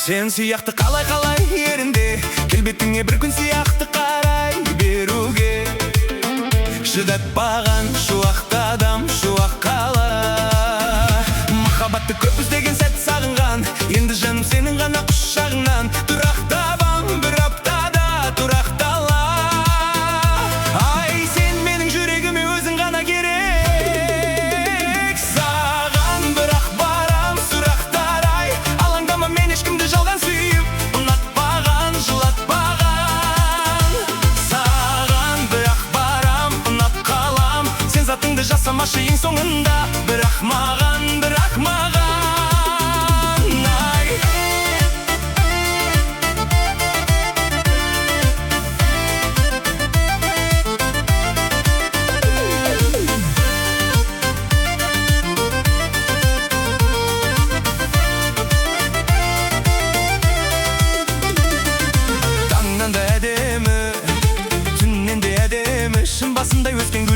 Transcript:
Сен сияқты қалай ерінде, келбетіңе бір күн сияқты қарай беруге. Шыдатпаған шуақты адам шуақ қала. Махаббатты көп іздеген сәт сағынған, енді жаным сенің ғана құшағыңнан. Тұрақтабам бір аптада тұрақтала. Ай, сен менің жүрегіме өзің ғана керек. Саған бірақ барам сұрақтар, ай, алаңдама, мен ешкімді жалған сүйіп, ұнатпаған, жылатпаған. Саған бірақ барам, ұнап қалам, сен затыңды жасамашы ең соңында. Бірақ маған ай. Таңнан да әдемі, түннен де әдемі, шын басымдай өскен